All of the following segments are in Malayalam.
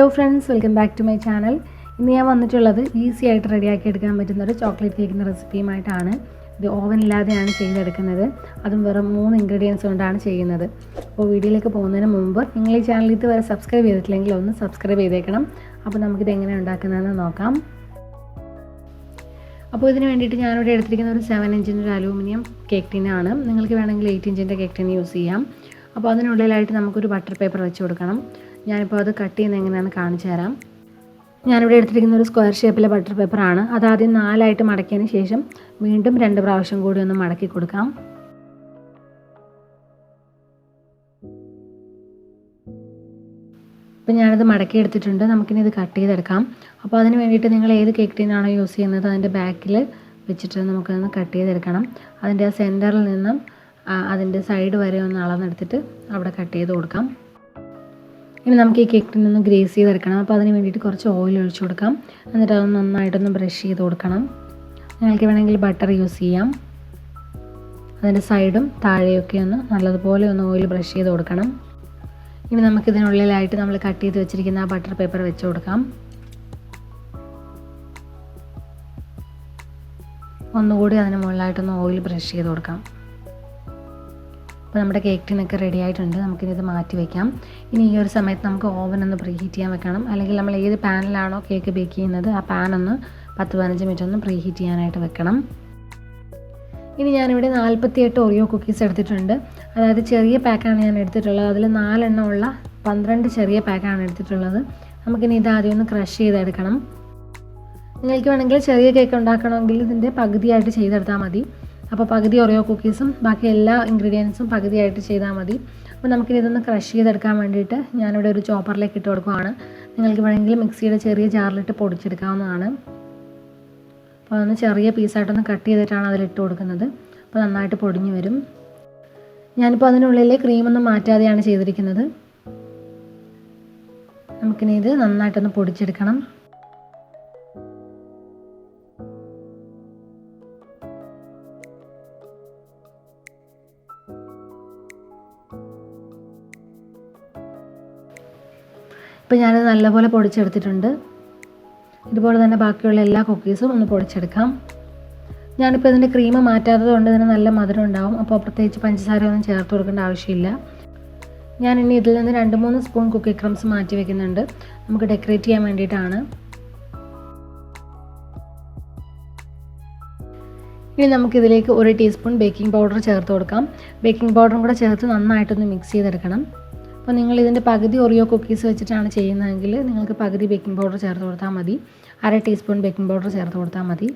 Hello friends, welcome back to my channel. ഇന്ന് ഞാൻ വന്നിട്ടുള്ളത് ഈസി ആയിട്ട് റെഡിയാക്കി എടുക്കാൻ പറ്റുന്ന ഒരു ചോക്ലേറ്റ് കേക്കിൻ്റെ റെസിപ്പിയുമായിട്ടാണ്. ഇത് ഓവനില്ലാതെയാണ് ചെയ്തെടുക്കുന്നത്. അതും വെറും 3 ഇൻഗ്രീഡിയൻസ് കൊണ്ടാണ് ചെയ്യുന്നത്. അപ്പോൾ വീഡിയോയിലേക്ക് പോകുന്നതിന് മുമ്പ് നിങ്ങൾ ഈ ചാനൽ ഇതുവരെ സബ്സ്ക്രൈബ് ചെയ്തിട്ടില്ലെങ്കിൽ ഒന്ന് സബ്സ്ക്രൈബ് ചെയ്തേക്കണം. അപ്പോൾ നമുക്കിത് എങ്ങനെ ഉണ്ടാക്കുന്നതെന്ന് നോക്കാം. അപ്പോൾ ഇതിന് വേണ്ടിയിട്ട് ഞാനിവിടെ എടുത്തിരിക്കുന്ന ഒരു 7 ഇഞ്ചിൻ്റെ ഒരു അലൂമിനിയം കേക്ക് ടിന്നാണ്. നിങ്ങൾക്ക് വേണമെങ്കിൽ 8 ഇഞ്ചിൻ്റെ കേക്ക് ടിൻ യൂസ് ചെയ്യാം. അപ്പോൾ അതിനുള്ളിലായിട്ട് നമുക്കൊരു ബട്ടർ പേപ്പർ വെച്ച് കൊടുക്കണം. ഞാനിപ്പോൾ അത് കട്ട് ചെയ്യുന്നത് എങ്ങനെയാണെന്ന് കാണിച്ചു തരാം. ഞാനിവിടെ എടുത്തിരിക്കുന്ന ഒരു സ്ക്വയർ ഷേപ്പിലെ ബട്ടർ പേപ്പറാണ്. അതാദ്യം 4 മടക്കിയതിന് ശേഷം വീണ്ടും 2 പ്രാവശ്യം കൂടി ഒന്ന് മടക്കി കൊടുക്കാം. അപ്പോൾ ഞാനിത് മടക്കി എടുത്തിട്ടുണ്ട്. നമുക്കിനി ഇത് കട്ട് ചെയ്തെടുക്കാം. അപ്പോൾ അതിന് വേണ്ടിയിട്ട് നിങ്ങൾ ഏത് കേക്ക് ടിന്നാണോ യൂസ് ചെയ്യുന്നത് അതിൻ്റെ ബാക്കിൽ വെച്ചിട്ട് നമുക്കൊന്ന് കട്ട് ചെയ്തെടുക്കണം. അതിൻ്റെ ആ സെൻറ്ററിൽ നിന്നും അതിൻ്റെ സൈഡ് വരെ ഒന്ന് അളന്നെടുത്തിട്ട് അവിടെ കട്ട് ചെയ്ത് കൊടുക്കാം. ഇനി നമുക്ക് ഈ കേക്ക് ടിന്നൊന്ന് ഗ്രേസ് ചെയ്തെടുക്കണം. അപ്പോൾ അതിന് വേണ്ടിയിട്ട് കുറച്ച് ഓയിൽ ഒഴിച്ചു കൊടുക്കാം. എന്നിട്ട് അത് നന്നായിട്ടൊന്ന് ബ്രഷ് ചെയ്ത് കൊടുക്കണം. നിങ്ങൾക്ക് വേണമെങ്കിൽ ബട്ടർ യൂസ് ചെയ്യാം. അതിൻ്റെ സൈഡും താഴെയൊക്കെ ഒന്ന് നല്ലതുപോലെ ഒന്ന് ഓയിൽ ബ്രഷ് ചെയ്ത് കൊടുക്കണം. ഇനി നമുക്കിതിനുള്ളിലായിട്ട് നമ്മൾ കട്ട് ചെയ്ത് വെച്ചിരിക്കുന്ന ആ ബട്ടർ പേപ്പർ വെച്ച് കൊടുക്കാം. ഒന്നുകൂടി അതിന് മുകളിലായിട്ടൊന്ന് ഓയിൽ ബ്രഷ് ചെയ്ത് കൊടുക്കാം. അപ്പോൾ നമ്മുടെ കേക്ക് ടിന്നൊക്കെ റെഡി ആയിട്ടുണ്ട്. നമുക്കിനി ഇത് മാറ്റി വയ്ക്കാം. ഇനി ഈ ഒരു സമയത്ത് നമുക്ക് ഓവൻ ഒന്ന് പ്രീ ഹീറ്റ് ചെയ്യാൻ വെക്കണം. അല്ലെങ്കിൽ നമ്മൾ ഏത് പാനിലാണോ കേക്ക് ബേക്ക് ചെയ്യുന്നത് ആ പാൻ ഒന്ന് 10-15 മിനിറ്റ് ഒന്ന് പ്രീ ഹീറ്റ് ചെയ്യാനായിട്ട് വെക്കണം. ഇനി ഞാനിവിടെ 48 ഓറിയോ കുക്കീസ് എടുത്തിട്ടുണ്ട്. അതായത് ചെറിയ പാക്കാണ് ഞാൻ എടുത്തിട്ടുള്ളത്. അതിൽ 4 ഉള്ള 12 ചെറിയ പാക്കാണ് എടുത്തിട്ടുള്ളത്. നമുക്കിനി ഇത് ആദ്യം ഒന്ന് ക്രഷ് ചെയ്തെടുക്കണം. നിങ്ങൾക്ക് വേണമെങ്കിൽ ചെറിയ കേക്ക് ഉണ്ടാക്കണമെങ്കിൽ ഇതിൻ്റെ പകുതിയായിട്ട് ചെയ്തെടുത്താൽ മതി. അപ്പോൾ പകുതി ഓറിയോ കുക്കീസും ബാക്കി എല്ലാ ഇൻഗ്രീഡിയൻസും പകുതിയായിട്ട് ചെയ്താൽ മതി. അപ്പോൾ നമുക്കിനി ഇതൊന്ന് ക്രഷ് ചെയ്തെടുക്കാൻ വേണ്ടിയിട്ട് ഞാനിവിടെ ഒരു ചോപ്പറിലേക്ക് ഇട്ട് കൊടുക്കുകയാണ്. നിങ്ങൾക്ക് വേണമെങ്കിൽ മിക്സിയുടെ ചെറിയ ജാറിലിട്ട് പൊടിച്ചെടുക്കാവുന്നതാണ്. അപ്പോൾ അതൊന്ന് ചെറിയ പീസായിട്ടൊന്ന് കട്ട് ചെയ്തിട്ടാണ് അതിലിട്ട് കൊടുക്കുന്നത്. അപ്പോൾ നന്നായിട്ട് പൊടിഞ്ഞ് വരും. ഞാനിപ്പോൾ അതിനുള്ളിൽ ക്രീമൊന്നും മാറ്റാതെയാണ് ചെയ്തിരിക്കുന്നത്. നമുക്കിനി ഇത് നന്നായിട്ടൊന്ന് പൊടിച്ചെടുക്കണം. ഇപ്പോൾ ഞാനത് നല്ലപോലെ പൊടിച്ചെടുത്തിട്ടുണ്ട്. ഇതുപോലെ തന്നെ ബാക്കിയുള്ള എല്ലാ കുക്കീസും ഒന്ന് പൊടിച്ചെടുക്കാം. ഞാനിപ്പോൾ ഇതിൻ്റെ ക്രീം മാറ്റാത്തത് കൊണ്ട് ഇതിന് നല്ല മധുരം ഉണ്ടാവും. അപ്പോൾ പ്രത്യേകിച്ച് പഞ്ചസാര ഒന്നും ചേർത്ത് കൊടുക്കേണ്ട ആവശ്യമില്ല. ഞാനിനി ഇതിൽ നിന്ന് 2-3 സ്പൂൺ കുക്കി ക്രംസ് മാറ്റി വയ്ക്കുന്നുണ്ട്. നമുക്ക് ഡെക്കറേറ്റ് ചെയ്യാൻ വേണ്ടിയിട്ടാണ്. ഇനി നമുക്കിതിലേക്ക് 1 ടീസ്പൂൺ ബേക്കിംഗ് പൗഡർ ചേർത്ത് കൊടുക്കാം. ബേക്കിംഗ് പൗഡറും കൂടെ ചേർത്ത് നന്നായിട്ടൊന്ന് മിക്സ് ചെയ്തെടുക്കണം. അപ്പോൾ നിങ്ങൾ ഇതിൻ്റെ പകുതി ഓറിയോ കുക്കീസ് വെച്ചിട്ടാണ് ചെയ്യുന്നതെങ്കിൽ നിങ്ങൾക്ക് പകുതി ബേക്കിംഗ് പൗഡർ ചേർത്ത് കൊടുത്താൽ മതി. 1/2 ടീസ്പൂൺ ബേക്കിംഗ് പൗഡർ ചേർത്ത് കൊടുത്താൽ മതി.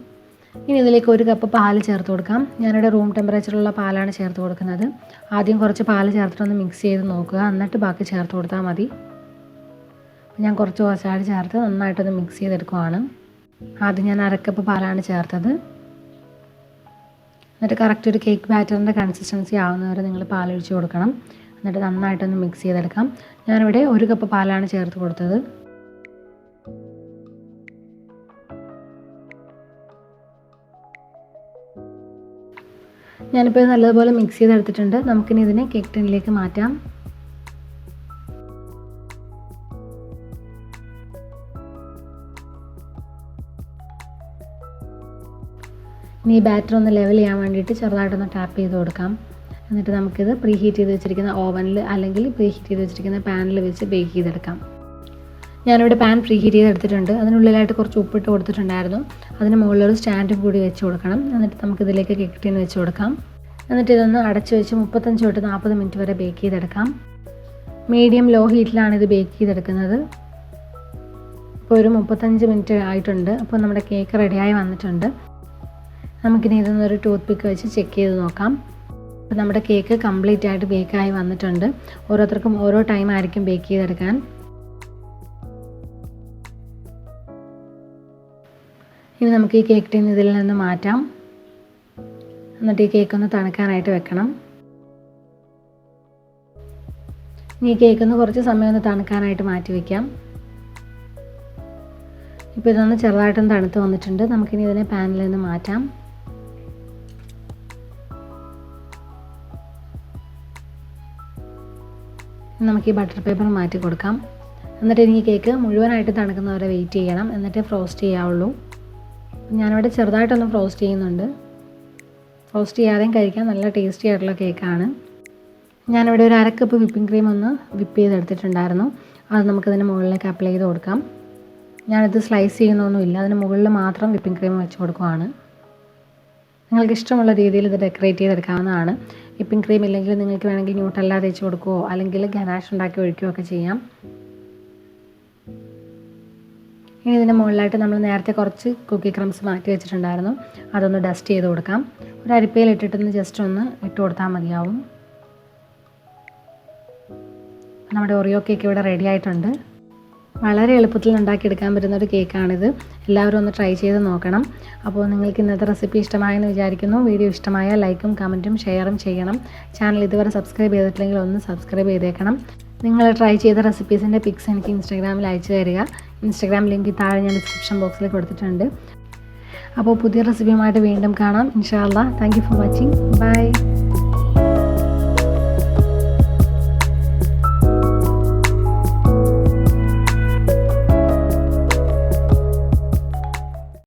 ഇനി ഇതിലേക്ക് 1 കപ്പ് പാൽ ചേർത്ത് കൊടുക്കാം. ഞാനിവിടെ റൂം ടെമ്പറേച്ചറിലുള്ള പാലാണ് ചേർത്ത് കൊടുക്കുന്നത്. ആദ്യം കുറച്ച് പാൽ ചേർത്തിട്ടൊന്ന് മിക്സ് ചെയ്ത് നോക്കുക. എന്നിട്ട് ബാക്കി ചേർത്ത് കൊടുത്താൽ മതി. ഞാൻ കുറച്ച് ചേർത്ത് നന്നായിട്ടൊന്ന് മിക്സ് ചെയ്തെടുക്കുവാണ്. ആദ്യം ഞാൻ 1/2 കപ്പ് പാലാണ് ചേർത്തത്. എന്നിട്ട് കറക്റ്റ് ഒരു കേക്ക് ബാറ്ററിൻ്റെ കൺസിസ്റ്റൻസി ആവുന്നവരെ നിങ്ങൾ പാലൊഴിച്ച് കൊടുക്കണം. എന്നിട്ട് നന്നായിട്ടൊന്ന് മിക്സ് ചെയ്തെടുക്കാം. ഞാനിവിടെ 1 കപ്പ് പാലാണ് ചേർത്ത് കൊടുത്തത്. ഞാനിപ്പോൾ ഇത് നല്ലതുപോലെ മിക്സ് ചെയ്തെടുത്തിട്ടുണ്ട്. നമുക്കിനി ഇതിനെ കേക്ക് ടിന്നിലേക്ക് മാറ്റാം. ഇനി ഈ ബാറ്റർ ഒന്ന് ലെവൽ ചെയ്യാൻ വേണ്ടിയിട്ട് ചെറുതായിട്ടൊന്ന് ടാപ്പ് ചെയ്ത് കൊടുക്കാം. എന്നിട്ട് നമുക്കിത് പ്രീ ഹീറ്റ് ചെയ്ത് വെച്ചിരിക്കുന്ന ഓവനിൽ അല്ലെങ്കിൽ പ്രീ ഹീറ്റ് ചെയ്ത് വെച്ചിരിക്കുന്ന പാനിൽ വെച്ച് ബേക്ക് ചെയ്തെടുക്കാം. ഞാനിവിടെ പാൻ പ്രീ ഹീറ്റ് ചെയ്തെടുത്തിട്ടുണ്ട്. അതിനുള്ളിലായിട്ട് കുറച്ച് ഉപ്പിട്ട് കൊടുത്തിട്ടുണ്ടായിരുന്നു. അതിന് മുകളിലൊരു സ്റ്റാൻഡും കൂടി വെച്ച് കൊടുക്കണം. എന്നിട്ട് നമുക്കിതിലേക്ക് കേക്ക് ടിൻ വെച്ച് കൊടുക്കാം. എന്നിട്ട് ഇതൊന്ന് അടച്ച് വെച്ച് 35-40 മിനിറ്റ് വരെ ബേക്ക് ചെയ്തെടുക്കാം. മീഡിയം ലോ ഹീറ്റിലാണ് ഇത് ബേക്ക് ചെയ്തെടുക്കുന്നത്. ഇപ്പോൾ ഒരു 35 മിനിറ്റ് ആയിട്ടുണ്ട്. അപ്പോൾ നമ്മുടെ കേക്ക് റെഡിയായി വന്നിട്ടുണ്ട്. നമുക്കിനി ഇതൊന്നൊരു ടൂത്ത് പിക്ക് വെച്ച് ചെക്ക് ചെയ്ത് നോക്കാം. അപ്പോൾ നമ്മുടെ കേക്ക് കംപ്ലീറ്റ് ആയിട്ട് ബേക്കായി വന്നിട്ടുണ്ട്. ഓരോരുത്തർക്കും ഓരോ ടൈം ആയിരിക്കും ബേക്ക് ചെയ്തെടുക്കാൻ. ഇനി നമുക്ക് ഈ കേക്ക് ടിൻ ഇതിൽ നിന്ന് മാറ്റാം. എന്നിട്ട് ഈ കേക്ക് ഒന്ന് തണുക്കാനായിട്ട് വെക്കണം. ഇനി ഈ കേക്ക് ഒന്ന് കുറച്ച് സമയം ഒന്ന് തണുക്കാനായിട്ട് മാറ്റി വയ്ക്കാം. ഇപ്പോൾ ഇതൊന്ന് ചെറുതായിട്ടൊന്ന് തണുത്ത് വന്നിട്ടുണ്ട്. നമുക്കിനി ഇതിനെ പാനിൽ നിന്ന് മാറ്റാം. നമുക്ക് ഈ ബട്ടർ പേപ്പർ മാറ്റി കൊടുക്കാം. എന്നിട്ട് ഇനി കേക്ക് മുഴുവനായിട്ട് തണുക്കുന്നവരെ വെയിറ്റ് ചെയ്യണം, എന്നിട്ട് ഫ്രോസ്റ്റ് ചെയ്യാവുള്ളൂ. ഞാനിവിടെ ചെറുതായിട്ടൊന്ന് ഫ്രോസ്റ്റ് ചെയ്യുന്നുണ്ട്. ഫ്രോസ്റ്റ് ചെയ്യാതെയും കഴിക്കാൻ നല്ല ടേസ്റ്റി ആയിട്ടുള്ള കേക്കാണ്. ഞാനിവിടെ ഒരു 1/2 കപ്പ് വിപ്പിംഗ് ക്രീം ഒന്ന് വിപ്പ് ചെയ്തെടുത്തിട്ടുണ്ടായിരുന്നു. അത് നമുക്കതിന് മുകളിലേക്ക് അപ്ലൈ ചെയ്ത് കൊടുക്കാം. ഞാനിത് സ്ലൈസ് ചെയ്യുന്നൊന്നുമില്ല, അതിന് മുകളിൽ മാത്രം വിപ്പിംഗ് ക്രീം വെച്ച് കൊടുക്കുവാണ്. നിങ്ങൾക്ക് ഇഷ്ടമുള്ള രീതിയിൽ ഇത് ഡെക്കറേറ്റ് ചെയ്തെടുക്കാവുന്നതാണ്. വിപ്പിംഗ് ക്രീം ഇല്ലെങ്കിൽ നിങ്ങൾക്ക് വേണമെങ്കിൽ ന്യൂട്ടെല്ല തേച്ച് കൊടുക്കുകയോ അല്ലെങ്കിൽ ഗനാഷ് ഉണ്ടാക്കി ഒഴിക്കുകയോ ഒക്കെ ചെയ്യാം. ഇനി ഇതിൻ്റെ മുകളിലായിട്ട് നമ്മൾ നേരത്തെ കുറച്ച് കുക്കി ക്രംസ് മാറ്റി വെച്ചിട്ടുണ്ടായിരുന്നു, അതൊന്ന് ഡസ്റ്റ് ചെയ്ത് കൊടുക്കാം. ഒരു അരിപ്പയിൽ ഇട്ടിട്ടൊന്ന് ജസ്റ്റ് ഒന്ന് ഇട്ട് കൊടുത്താൽ മതിയാവും. നമ്മുടെ ഓറിയോ കേക്ക് ഇവിടെ റെഡി ആയിട്ടുണ്ട്. വളരെ എളുപ്പത്തിൽ ഉണ്ടാക്കിയെടുക്കാൻ പറ്റുന്ന ഒരു കേക്കാണിത്. എല്ലാവരും ഒന്ന് ട്രൈ ചെയ്ത് നോക്കണം. അപ്പോൾ നിങ്ങൾക്ക് ഇന്നത്തെ റെസിപ്പി ഇഷ്ടമായെന്ന് വിചാരിക്കുന്നു. വീഡിയോ ഇഷ്ടമായാൽ ലൈക്കും കമൻറ്റും ഷെയറും ചെയ്യണം. ചാനൽ ഇതുവരെ സബ്സ്ക്രൈബ് ചെയ്തിട്ടില്ലെങ്കിൽ ഒന്ന് സബ്സ്ക്രൈബ് ചെയ്തേക്കണം. നിങ്ങൾ ട്രൈ ചെയ്ത റെസിപ്പീസിൻ്റെ പിക്സ് എനിക്ക് ഇൻസ്റ്റാഗ്രാമിൽ അയച്ചു തരിക. ഇൻസ്റ്റാഗ്രാം ലിങ്ക് താഴെ ഞാൻ ഡിസ്ക്രിപ്ഷൻ ബോക്സിൽ കൊടുത്തിട്ടുണ്ട്. അപ്പോൾ പുതിയ റെസിപ്പിയുമായിട്ട് വീണ്ടും കാണാം ഇൻഷാ അല്ലാഹ്. Thank you for watching. By.